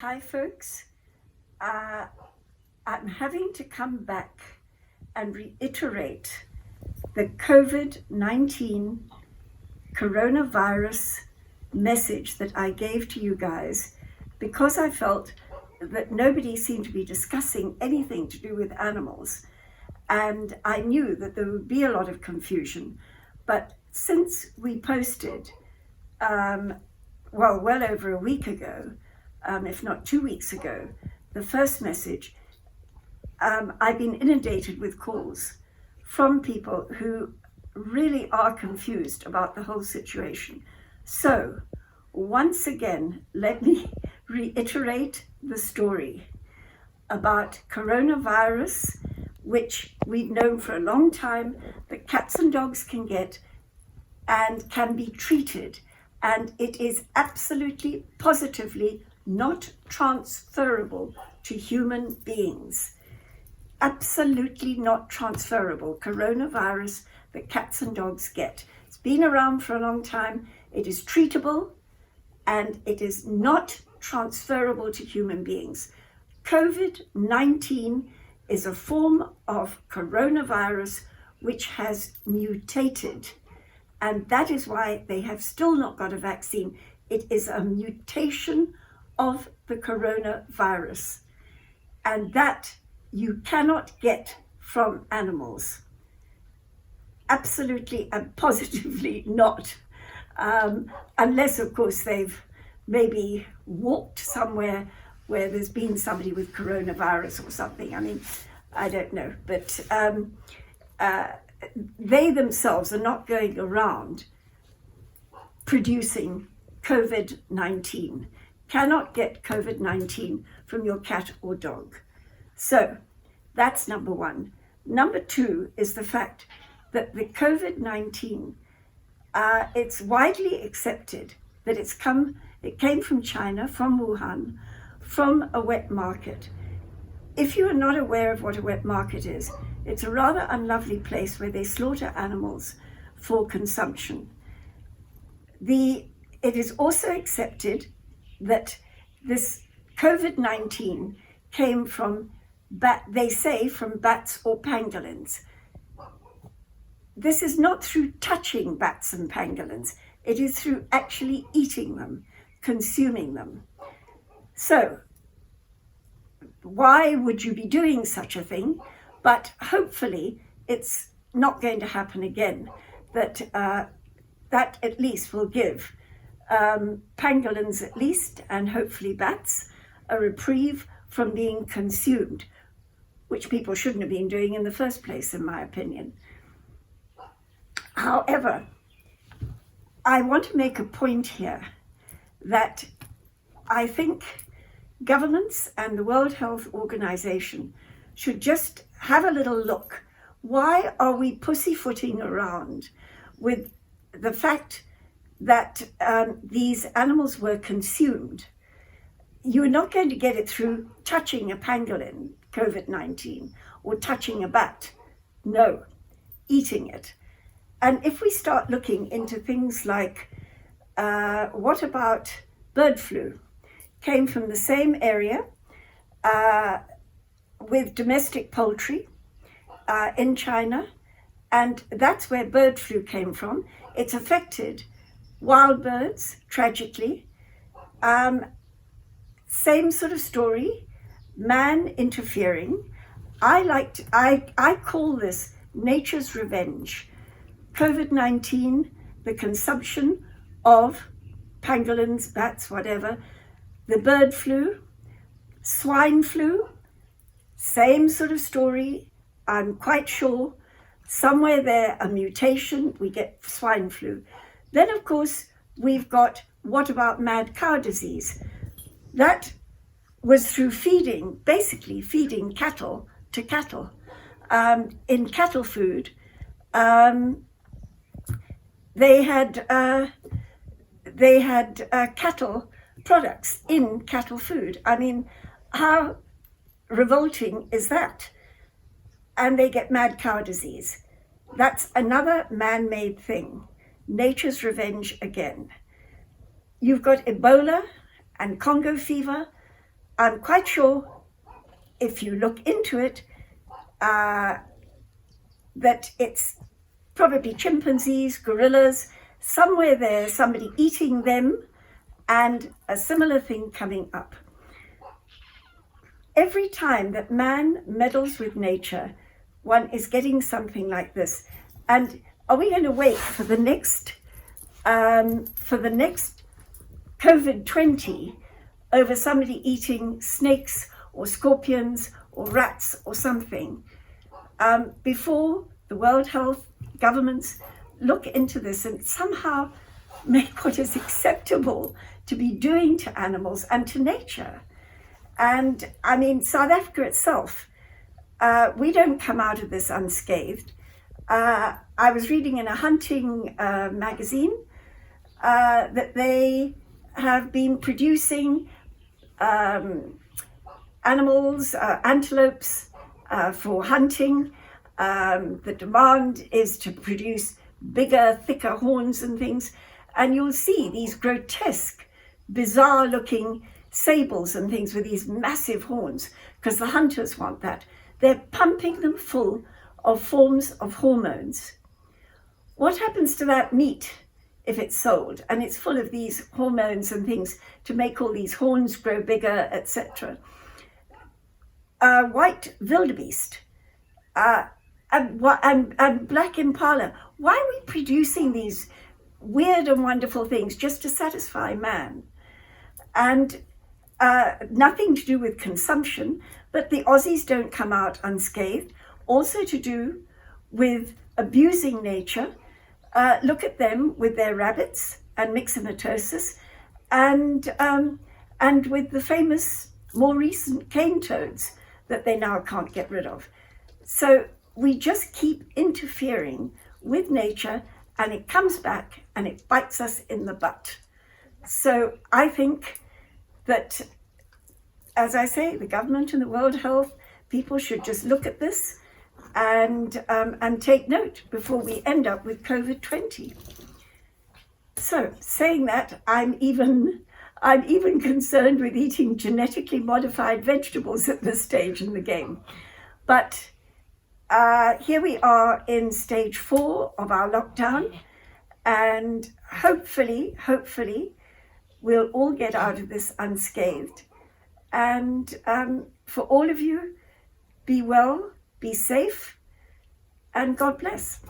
Hi, folks. Uh, I'm having to come back and reiterate the COVID-19 coronavirus message that I gave to you guys because I felt that nobody seemed to be discussing anything to do with animals. And I knew that there would be a lot of confusion. But since we posted, well over a week ago, if not 2 weeks ago, the first message, I've been inundated with calls from people who really are confused about the whole situation. So, once again, let me reiterate the story about coronavirus, which we've known for a long time that cats and dogs can get and can be treated. And it is absolutely, positively not transferable to human beings. Absolutely not transferable. Coronavirus that cats and dogs get. It's been around for a long time. It is treatable and it is not transferable to human beings. COVID-19 is a form of coronavirus which has mutated. And that is why they have still not got a vaccine. It is a mutation of the coronavirus. And that you cannot get from animals. Absolutely and positively not. Unless, of course, they've maybe walked somewhere where there's been somebody with coronavirus or something. I mean, I don't know. But they themselves are not going around producing COVID-19. Cannot get COVID-19 from your cat or dog. So that's number one. Number two is the fact that the COVID-19, it's widely accepted that it came from China, from Wuhan, from a wet market. If you are not aware of what a wet market is, it's a rather unlovely place where they slaughter animals for consumption. It is also accepted that this COVID-19 came from they say from bats or pangolins. This is not through touching bats and pangolins. It is through actually eating them, consuming them. So, why would you be doing such a thing? But hopefully it's not going to happen again. That at least will give pangolins at least, and hopefully bats, a reprieve from being consumed, which people shouldn't have been doing in the first place, in my opinion. However, I want to make a point here that I think governments and the World Health Organization should just have a little look. Why are we pussyfooting around with the fact that these animals were consumed? You're not going to get it through touching a pangolin, COVID-19, or touching a bat. No, eating it. And if we start looking into things like, what about bird flu? Came from the same area with domestic poultry in China, and that's where bird flu came from. It's affected wild birds, tragically. Same sort of story, man interfering. I call this nature's revenge. COVID-19, the consumption of pangolins, bats, whatever, the bird flu, swine flu, same sort of story. I'm quite sure somewhere there, a mutation, we get swine flu. Then, of course, we've got, what about mad cow disease? That was through basically feeding cattle to cattle. In cattle food, they had cattle products in cattle food. I mean, how revolting is that? And they get mad cow disease. That's another man-made thing. Nature's revenge again. You've got Ebola and Congo fever, I'm quite sure if you look into it, that it's probably chimpanzees, gorillas, somewhere there, somebody eating them, and a similar thing coming up. Every time that man meddles with nature, one is getting something like this. And are we going to wait for the next COVID-20 over somebody eating snakes or scorpions or rats or something before the World Health governments look into this and somehow make what is acceptable to be doing to animals and to nature? And I mean, South Africa itself, we don't come out of this unscathed. I was reading in a hunting magazine that they have been producing animals, antelopes for hunting. The demand is to produce bigger, thicker horns and things. And you'll see these grotesque, bizarre looking sables and things with these massive horns, because the hunters want that. They're pumping them full of forms of hormones. What happens to that meat if it's sold and it's full of these hormones and things to make all these horns grow bigger, etc.? White wildebeest and black impala. Why are we producing these weird and wonderful things just to satisfy man? And nothing to do with consumption, but the Aussies don't come out unscathed. Also to do with abusing nature. Look at them with their rabbits and myxomatosis, and with the famous, more recent cane toads that they now can't get rid of. So we just keep interfering with nature, and it comes back and it bites us in the butt. So I think that, as I say, the government and the World Health people should just look at this and take note before we end up with COVID-20. So, saying that, I'm even concerned with eating genetically modified vegetables at this stage in the game. But here we are in stage 4 of our lockdown, and hopefully we'll all get out of this unscathed. And for all of you, be well, be safe, and God bless.